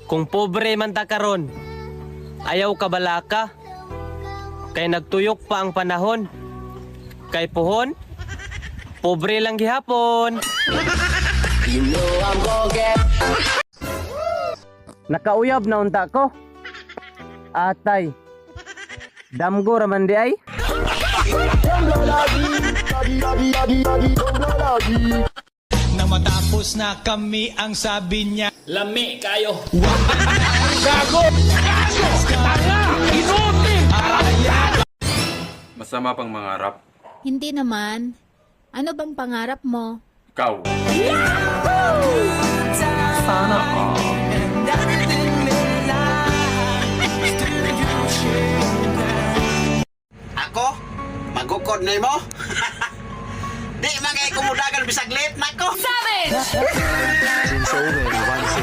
Kung pobre man ta karon, ayaw ka balaka. Kay nagtuyok pa ang panahon. Kay puhon, pobre lang gihapon. Nakauyab na unta ko. Atay, damgo raman di ay. Na matapos na kami ang sabi niya. Lami kayo. Masama pang mangarap. Hindi naman. Ano bang pangarap mo? Ikaw. Ako? Magukod na mo? Di magay kumudagan bisag late na ko. Savage!